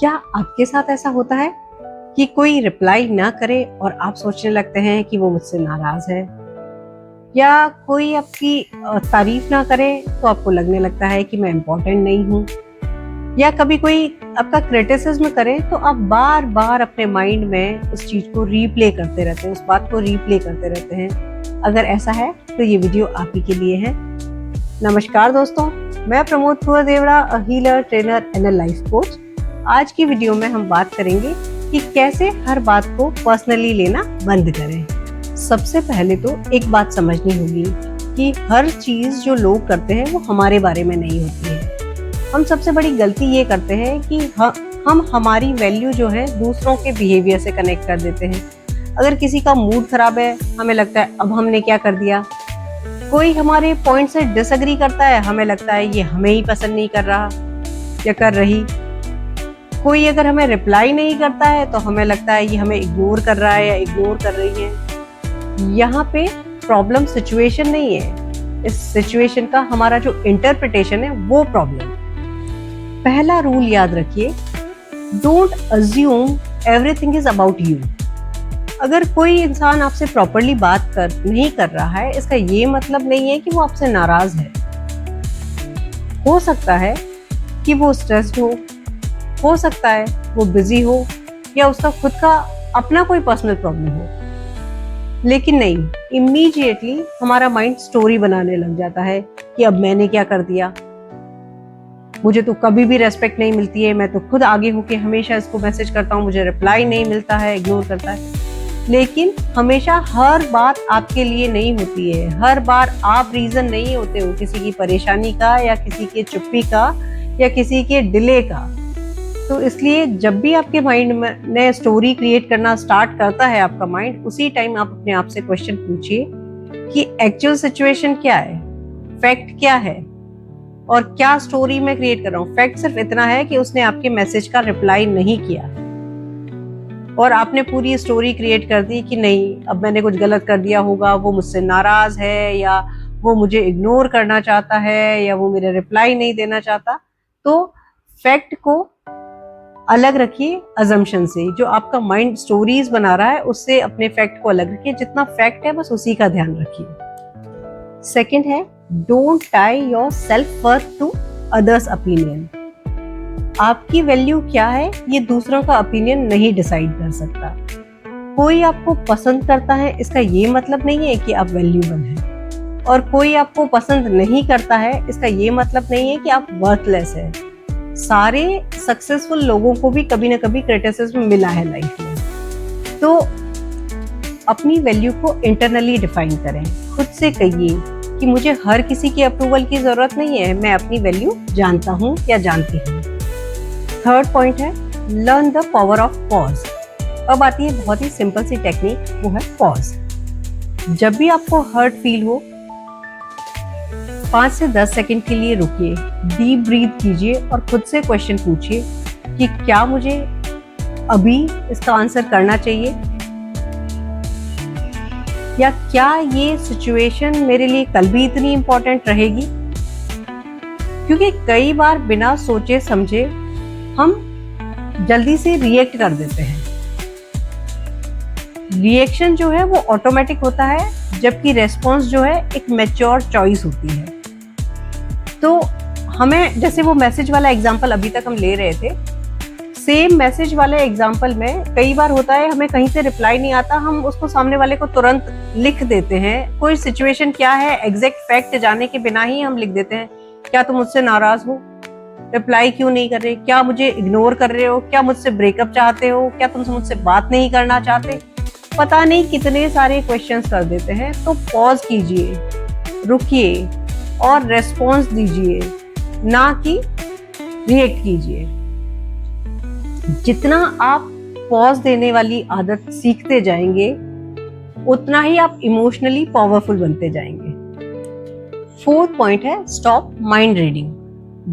क्या आपके साथ ऐसा होता है कि कोई रिप्लाई ना करे और आप सोचने लगते हैं कि वो मुझसे नाराज है, या कोई आपकी तारीफ ना करे तो आपको लगने लगता है कि मैं इम्पोर्टेंट नहीं हूँ, या कभी कोई आपका क्रिटिसिज्म करे तो आप बार बार अपने माइंड में उस चीज को रीप्ले करते रहते हैं, उस बात को रीप्ले करते रहते हैं। अगर ऐसा है तो ये वीडियो आप ही के लिए है। नमस्कार दोस्तों, मैं Pramod Kunwar Deora, a healer, trainer and a life coach. आज की वीडियो में हम बात करेंगे कि कैसे हर बात को पर्सनली लेना बंद करें। सबसे पहले तो एक बात समझनी होगी कि हर चीज जो लोग करते हैं वो हमारे बारे में नहीं होती है। हम सबसे बड़ी गलती ये करते हैं कि हम हमारी वैल्यू जो है दूसरों के बिहेवियर से कनेक्ट कर देते हैं। अगर किसी का मूड खराब है, हमें लगता है अब हमने क्या कर दिया। कोई हमारे पॉइंट से डिसएग्री करता है, हमें लगता है ये हमें ही पसंद नहीं कर रहा या कर रही। कोई अगर हमें रिप्लाई नहीं करता है तो हमें लगता है ये हमें इग्नोर कर रहा है या इग्नोर कर रही है। यहाँ पे प्रॉब्लम सिचुएशन नहीं है, इस सिचुएशन का हमारा जो इंटरप्रिटेशन है वो प्रॉब्लम। पहला रूल याद रखिए, don't assume everything is about you. अगर कोई इंसान आपसे प्रॉपरली बात नहीं कर रहा है, इसका ये मतलब नहीं है कि वो आपसे नाराज है। हो सकता है कि वो स्ट्रेस्ड हो सकता है वो बिजी हो, या उसका खुद का अपना कोई पर्सनल प्रॉब्लम हो। लेकिन नहीं, इमीडिएटली हमारा माइंड स्टोरी बनाने लग जाता है कि अब मैंने क्या कर दिया, मुझे तो कभी भी रेस्पेक्ट नहीं मिलती है, मैं तो खुद आगे होके हमेशा इसको मैसेज करता हूँ, मुझे रिप्लाई नहीं मिलता है, इग्नोर करता है। लेकिन हमेशा हर बात आपके लिए नहीं होती है, हर बार आप रीजन नहीं होते हो किसी की परेशानी का, या किसी के चुप्पी का, या किसी के डिले का। तो इसलिए जब भी आपके माइंड में स्टोरी क्रिएट करना स्टार्ट करता है आपका माइंड, उसी टाइम आप अपने आप से क्वेश्चन पूछिए कि एक्चुअल सिचुएशन क्या है, फैक्ट क्या है, और क्या स्टोरी मैं क्रिएट कर रहा हूँ। फैक्ट सिर्फ इतना है कि उसने आपके मैसेज का रिप्लाई नहीं किया और आपने पूरी स्टोरी क्रिएट कर दी कि नहीं, अब मैंने कुछ गलत कर दिया होगा, वो मुझसे नाराज है, या वो मुझे इग्नोर करना चाहता है, या वो मेरे रिप्लाई नहीं देना चाहता। तो फैक्ट को अलग रखिए अजम्पशन से। जो आपका माइंड स्टोरीज बना रहा है उससे अपने फैक्ट को अलग रखिए। जितना फैक्ट है बस उसी का ध्यान रखिए। सेकंड है, don't tie your self worth to others opinion. आपकी वैल्यू क्या है ये दूसरों का ओपिनियन नहीं डिसाइड कर सकता। कोई आपको पसंद करता है इसका ये मतलब नहीं है कि आप वैल्यूएबल हैं, और कोई आपको पसंद नहीं करता है इसका ये मतलब नहीं है कि आप वर्थलेस है। सारे सक्सेसफुल लोगों को भी कभी ना कभी क्रिटिसिज्म मिला है लाइफ में। तो अपनी वैल्यू को इंटरनली डिफाइन करें। खुद से कहिए कि मुझे हर किसी की अप्रूवल की जरूरत नहीं है, मैं अपनी वैल्यू जानता हूँ या जानती हूँ। थर्ड पॉइंट है, learn the power of pause. अब आती है बहुत ही सिंपल सी टेक्निक, वो है पॉज। जब भी आपको हर्ट फील हो, 5 से 10 सेकंड के लिए रुकिए, डीप ब्रीथ कीजिए और खुद से क्वेश्चन पूछिए कि क्या मुझे अभी इसका आंसर करना चाहिए, या क्या ये सिचुएशन मेरे लिए कल भी इतनी इंपॉर्टेंट रहेगी। क्योंकि कई बार बिना सोचे समझे हम जल्दी से रिएक्ट कर देते हैं। रिएक्शन जो है वो ऑटोमेटिक होता है, जबकि रेस्पॉन्स जो है एक मैच्योर चॉइस होती है। तो हमें, जैसे वो मैसेज वाला एग्जांपल अभी तक हम ले रहे थे, सेम मैसेज वाले एग्जांपल में कई बार होता है हमें कहीं से रिप्लाई नहीं आता, हम उसको सामने वाले को तुरंत लिख देते हैं। कोई सिचुएशन क्या है एग्जैक्ट फैक्ट जाने के बिना ही हम लिख देते हैं, क्या तुम मुझसे नाराज हो, रिप्लाई क्यों नहीं कर रहे, क्या मुझे इग्नोर कर रहे हो, क्या मुझसे ब्रेकअप चाहते हो, क्या तुम मुझसे बात नहीं करना चाहते। पता नहीं कितने सारे क्वेश्चंस कर देते हैं। तो पॉज कीजिए, रुकिए और रेस्पॉन्स दीजिए, ना कि रिएक्ट कीजिए। जितना आप पॉज देने वाली आदत सीखते जाएंगे, उतना ही आप इमोशनली पावरफुल बनते जाएंगे। फोर्थ पॉइंट है, स्टॉप माइंड रीडिंग।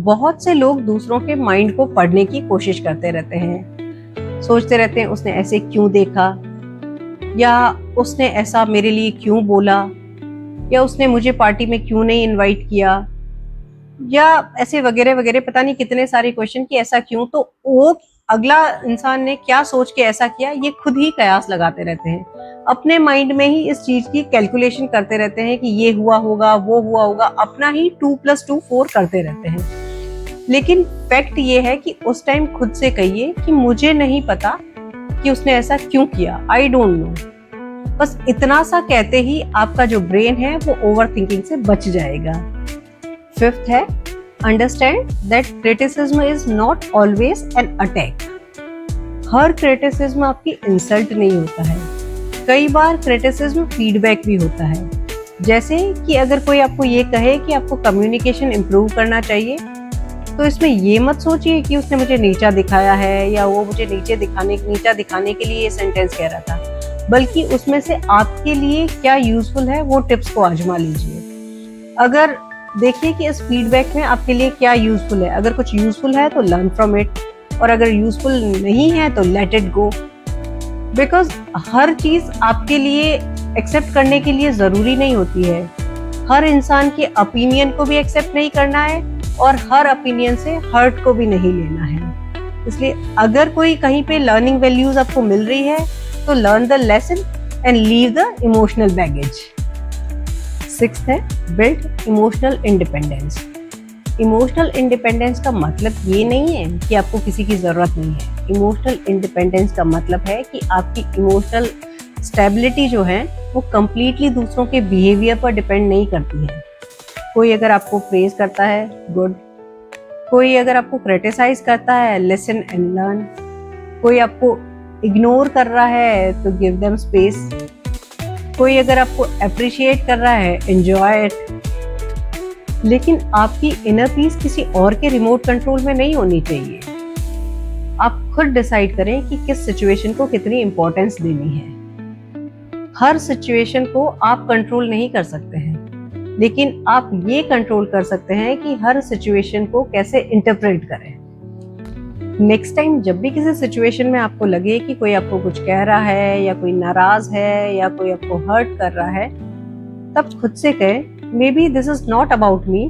बहुत से लोग दूसरों के माइंड को पढ़ने की कोशिश करते रहते हैं, सोचते रहते हैं उसने ऐसे क्यों देखा, या उसने ऐसा मेरे लिए क्यों बोला, या उसने मुझे पार्टी में क्यों नहीं इनवाइट किया, या ऐसे वगैरह वगैरह, पता नहीं कितने सारे क्वेश्चन कि ऐसा क्यों। तो वो अगला इंसान ने क्या सोच के ऐसा किया, ये खुद ही कयास लगाते रहते हैं, अपने माइंड में ही इस चीज की कैलकुलेशन करते रहते हैं कि ये हुआ होगा, वो हुआ होगा, अपना ही 2+2 4 करते रहते हैं। लेकिन फैक्ट ये है कि उस टाइम खुद से कहिए कि मुझे नहीं पता कि उसने ऐसा क्यों किया, आई डोंट नो। बस इतना सा कहते ही आपका जो ब्रेन है वो ओवर थिंकिंग से बच जाएगा। फिफ्थ है, understand that criticism is not always an attack. Her criticism आपकी इंसल्ट नहीं होता है, कई बार क्रिटिसिज्म फीडबैक भी होता है। जैसे कि अगर कोई आपको ये कहे कि आपको कम्युनिकेशन इम्प्रूव करना चाहिए, तो इसमें ये मत सोचिए कि उसने मुझे नीचा दिखाया है या वो मुझे नीचा दिखाने के लिए ये सेंटेंस कह रहा था, बल्कि उसमें से आपके लिए क्या यूजफुल है वो टिप्स को आजमा लीजिए। अगर देखिए कि इस फीडबैक में आपके लिए क्या यूजफुल है, अगर कुछ यूजफुल है तो लर्न फ्रॉम इट, और अगर यूजफुल नहीं है तो लेट इट गो। बिकॉज हर चीज आपके लिए एक्सेप्ट करने के लिए जरूरी नहीं होती है। हर इंसान के ओपिनियन को भी एक्सेप्ट नहीं करना है और हर ओपिनियन से हर्ट को भी नहीं लेना है। इसलिए अगर कोई कहीं पे लर्निंग वैल्यूज आपको मिल रही है तो learn the lesson and leave the emotional baggage. Sixth है, build emotional independence. Emotional independence का मतलब ये नहीं है कि आपको किसी की जरूरत नहीं है। इमोशनल इंडिपेंडेंस का मतलब है कि आपकी इमोशनल स्टेबिलिटी जो है वो कंप्लीटली दूसरों के बिहेवियर पर डिपेंड नहीं करती है। कोई अगर आपको प्रेज करता है, गुड। कोई अगर आपको क्रिटिसाइज करता है, लिसन एंड लर्न। कोई आपको इग्नोर कर रहा है तो गिव देम स्पेस। कोई अगर आपको अप्रिशिएट कर रहा है, एंजॉय इट। लेकिन आपकी इनर पीस किसी और के रिमोट कंट्रोल में नहीं होनी चाहिए। आप खुद डिसाइड करें कि किस सिचुएशन को कितनी इंपॉर्टेंस देनी है। हर सिचुएशन को आप कंट्रोल नहीं कर सकते हैं, लेकिन आप ये कंट्रोल कर सकते हैं कि हर सिचुएशन को कैसे इंटरप्रेट करें। नेक्स्ट टाइम जब भी किसी सिचुएशन में आपको लगे कि कोई आपको कुछ कह रहा है या कोई नाराज है या कोई आपको हर्ट कर रहा है, तब खुद से कहें, may be this is not about me.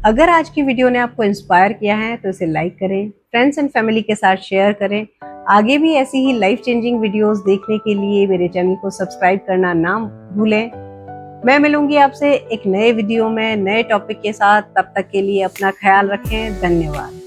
अगर आज की वीडियो ने आपको इंस्पायर किया है तो इसे लाइक करें, फ्रेंड्स एंड फैमिली के साथ शेयर करें। आगे भी ऐसी ही लाइफ चेंजिंग वीडियोस देखने के लिए मेरे चैनल को सब्सक्राइब करना ना भूलें। मैं मिलूंगी आपसे एक नए वीडियो में नए टॉपिक के साथ। तब तक के लिए अपना ख्याल रखें। धन्यवाद।